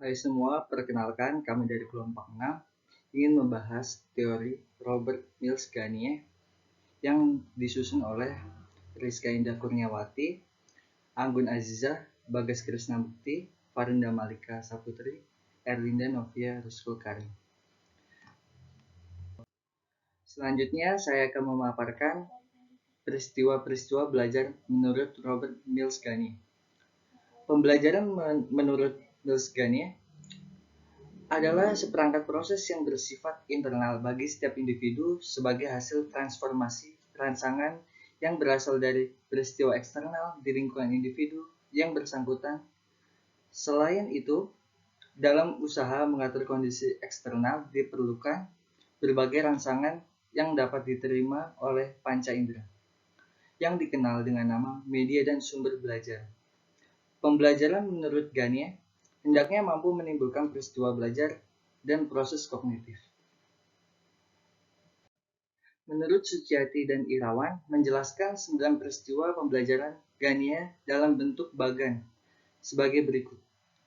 Hai semua, perkenalkan kami dari kelompok 6 ingin membahas teori Robert Mills Ganie yang disusun oleh Rizka Indah Kurniawati, Anggun Azizah, Bagas Krisnamukti, Farinda Malika Saputri, Erlinda Novia Ruskul Karim. Selanjutnya saya akan memaparkan peristiwa-peristiwa belajar menurut Robert Mills Ganie. Pembelajaran menurut Mills Ganie adalah seperangkat proses yang bersifat internal bagi setiap individu sebagai hasil transformasi rangsangan yang berasal dari peristiwa eksternal di lingkungan individu yang bersangkutan. Selain itu, dalam usaha mengatur kondisi eksternal diperlukan berbagai rangsangan yang dapat diterima oleh panca indera, yang dikenal dengan nama media dan sumber belajar. Pembelajaran menurut Ganie hendaknya mampu menimbulkan peristiwa belajar dan proses kognitif. Menurut Suciati dan Irawan, menjelaskan 9 peristiwa pembelajaran Ganie dalam bentuk bagan sebagai berikut.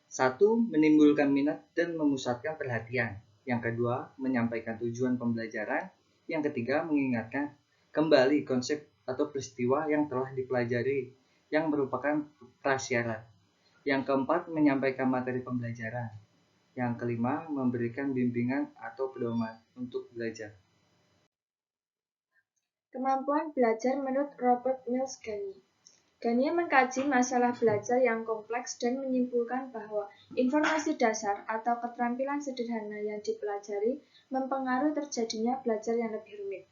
1. Menimbulkan minat dan memusatkan perhatian. Yang kedua, menyampaikan tujuan pembelajaran. Yang ketiga, mengingatkan kembali konsep atau peristiwa yang telah dipelajari yang merupakan prasyarat. Yang keempat, menyampaikan materi pembelajaran. Yang kelima, memberikan bimbingan atau pedoman untuk belajar. Kemampuan belajar menurut Robert Mills Ganie. Ganie mengkaji masalah belajar yang kompleks dan menyimpulkan bahwa informasi dasar atau keterampilan sederhana yang dipelajari mempengaruhi terjadinya belajar yang lebih rumit.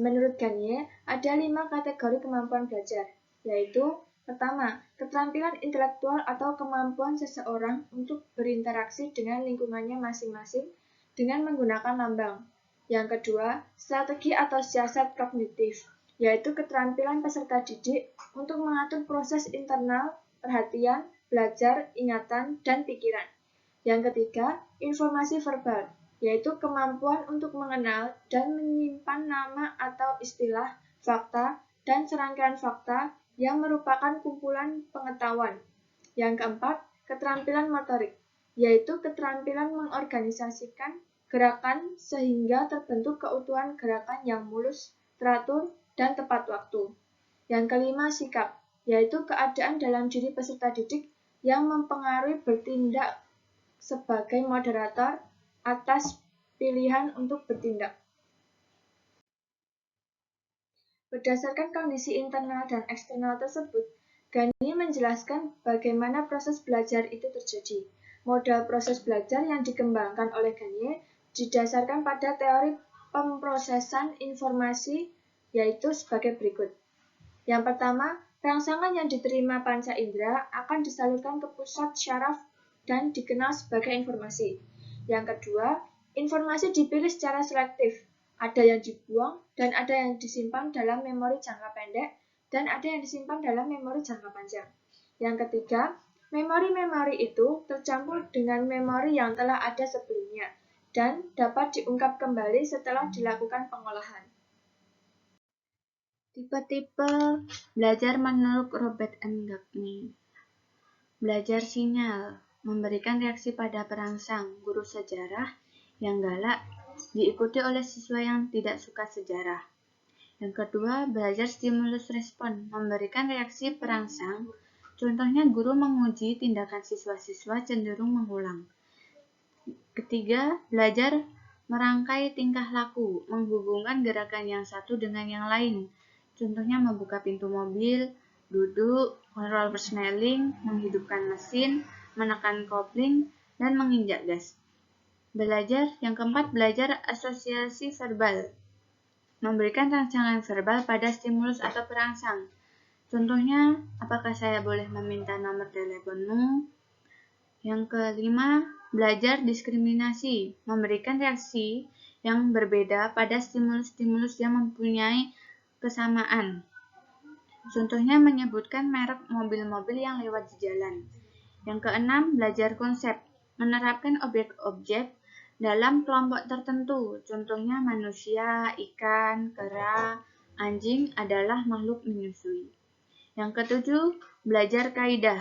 Menurut Ganie, ada 5 kategori kemampuan belajar, yaitu pertama, keterampilan intelektual atau kemampuan seseorang untuk berinteraksi dengan lingkungannya masing-masing dengan menggunakan lambang. Yang kedua, strategi atau siasat kognitif, yaitu keterampilan peserta didik untuk mengatur proses internal, perhatian, belajar, ingatan, dan pikiran. Yang ketiga, informasi verbal, yaitu kemampuan untuk mengenal dan menyimpan nama atau istilah, fakta, dan serangkaian fakta yang merupakan kumpulan pengetahuan. Yang keempat, keterampilan motorik, yaitu keterampilan mengorganisasikan gerakan sehingga terbentuk keutuhan gerakan yang mulus, teratur, dan tepat waktu. Yang kelima, sikap, yaitu keadaan dalam diri peserta didik yang mempengaruhi bertindak sebagai moderator atas pilihan untuk bertindak. Berdasarkan kondisi internal dan eksternal tersebut, Ganie menjelaskan bagaimana proses belajar itu terjadi. Model proses belajar yang dikembangkan oleh Ganie didasarkan pada teori pemrosesan informasi, yaitu sebagai berikut. Yang pertama, rangsangan yang diterima panca indera akan disalurkan ke pusat syaraf dan dikenal sebagai informasi. Yang kedua, informasi dipilih secara selektif. Ada yang dibuang dan ada yang disimpan dalam memori jangka pendek dan ada yang disimpan dalam memori jangka panjang. Yang ketiga, memori-memori itu tercampur dengan memori yang telah ada sebelumnya dan dapat diungkap kembali setelah dilakukan pengolahan. Tipe-tipe belajar menurut Robert M. Ganie. Belajar sinyal, memberikan reaksi pada perangsang guru sejarah yang galak, diikuti oleh siswa yang tidak suka sejarah. Yang kedua, belajar stimulus respon, memberikan reaksi perangsang, contohnya guru menguji tindakan siswa-siswa cenderung mengulang. Ketiga, belajar merangkai tingkah laku, menghubungkan gerakan yang satu dengan yang lain, contohnya membuka pintu mobil, duduk, kontrol persneling, menghidupkan mesin, menekan kopling, dan menginjak gas. Yang keempat, belajar asosiasi verbal, memberikan rangsangan verbal pada stimulus atau perangsang. Contohnya, apakah saya boleh meminta nomor teleponmu? Yang kelima, belajar diskriminasi, memberikan reaksi yang berbeda pada stimulus-stimulus yang mempunyai kesamaan. Contohnya menyebutkan merek mobil-mobil yang lewat di jalan. Yang keenam, belajar konsep, menerapkan objek-objek dalam kelompok tertentu. Contohnya manusia, ikan, kera, anjing adalah makhluk menyusui. Yang ketujuh, belajar kaidah,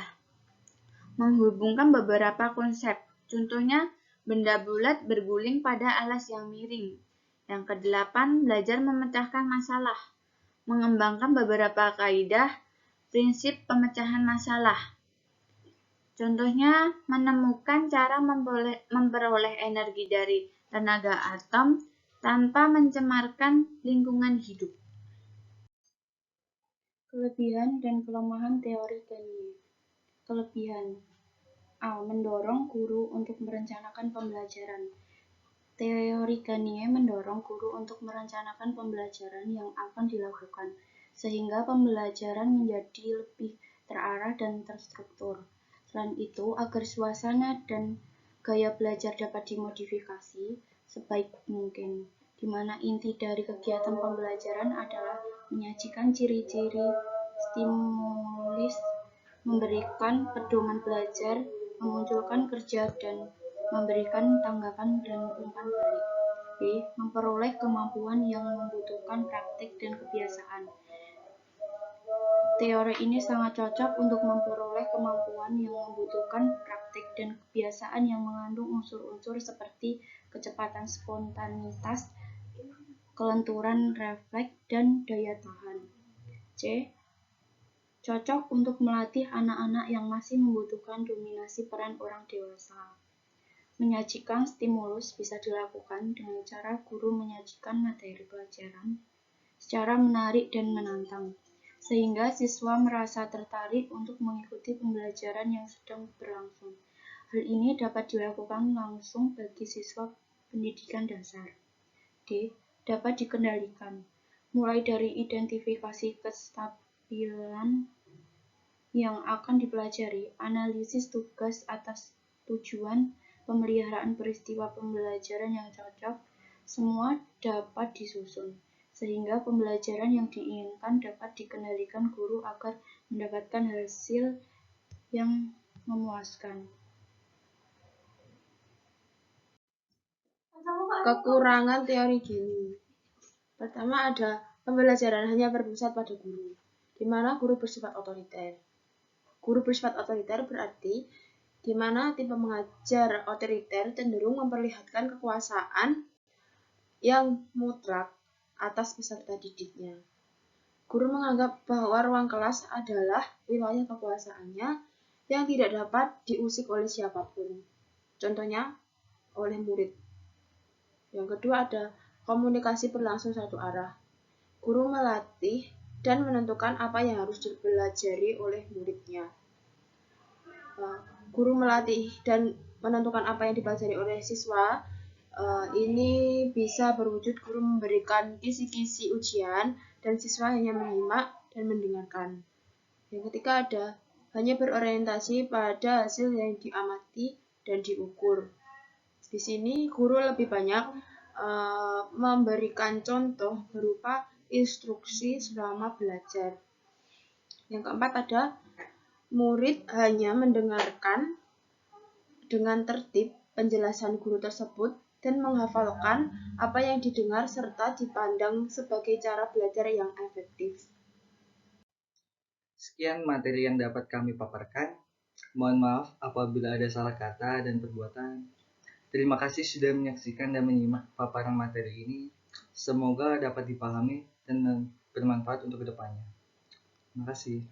menghubungkan beberapa konsep. Contohnya, benda bulat berguling pada alas yang miring. Yang kedelapan, belajar memecahkan masalah. Mengembangkan beberapa kaidah prinsip pemecahan masalah. Contohnya, menemukan cara memperoleh energi dari tenaga atom tanpa mencemarkan lingkungan hidup. Kelebihan dan kelemahan teori Ganie. Kelebihan: A. Mendorong guru untuk merencanakan pembelajaran. Teori Ganie mendorong guru untuk merencanakan pembelajaran yang akan dilakukan, sehingga pembelajaran menjadi lebih terarah dan terstruktur. Selain itu, agar suasana dan gaya belajar dapat dimodifikasi sebaik mungkin, di mana inti dari kegiatan pembelajaran adalah menyajikan ciri-ciri stimulus, memberikan pedoman belajar, memunculkan kerja, dan memberikan tanggapan dan umpan balik. B. Memperoleh kemampuan yang membutuhkan praktik dan kebiasaan. Teori ini sangat cocok untuk memperoleh kemampuan yang membutuhkan praktik dan kebiasaan yang mengandung unsur-unsur seperti kecepatan spontanitas, kelenturan refleks, dan daya tahan. C. Cocok untuk melatih anak-anak yang masih membutuhkan dominasi peran orang dewasa. Menyajikan stimulus bisa dilakukan dengan cara guru menyajikan materi pelajaran secara menarik dan menantang, sehingga siswa merasa tertarik untuk mengikuti pembelajaran yang sedang berlangsung. Hal ini dapat dilakukan langsung bagi siswa pendidikan dasar. D. Dapat dikendalikan, mulai dari identifikasi kestabilan yang akan dipelajari, analisis tugas atas tujuan, pemeliharaan peristiwa pembelajaran yang cocok, semua dapat disusun, sehingga pembelajaran yang diinginkan dapat dikendalikan guru agar mendapatkan hasil yang memuaskan. Kekurangan teori Genie. Pertama, ada pembelajaran hanya berpusat pada guru, di mana guru bersifat otoriter. Guru bersifat otoriter berarti di mana tipe mengajar otoriter cenderung memperlihatkan kekuasaan yang mutlak atas peserta didiknya. Guru menganggap bahwa ruang kelas adalah wilayah kekuasaannya yang tidak dapat diusik oleh siapapun. Contohnya, oleh murid. Yang kedua ada komunikasi berlangsung satu arah. Guru melatih dan menentukan apa yang harus dipelajari oleh muridnya. Guru melatih dan menentukan apa yang dipelajari oleh siswa. Ini bisa berwujud guru memberikan kisi-kisi ujian dan siswa hanya menyimak dan mendengarkan. Yang ketiga ada hanya berorientasi pada hasil yang diamati dan diukur. Di sini guru lebih banyak memberikan contoh berupa instruksi selama belajar. Yang keempat ada murid hanya mendengarkan dengan tertib penjelasan guru tersebut dan menghafalkan apa yang didengar serta dipandang sebagai cara belajar yang efektif. Sekian materi yang dapat kami paparkan. Mohon maaf apabila ada salah kata dan perbuatan. Terima kasih sudah menyaksikan dan menyimak paparan materi ini. Semoga dapat dipahami dan bermanfaat untuk kedepannya. Terima kasih.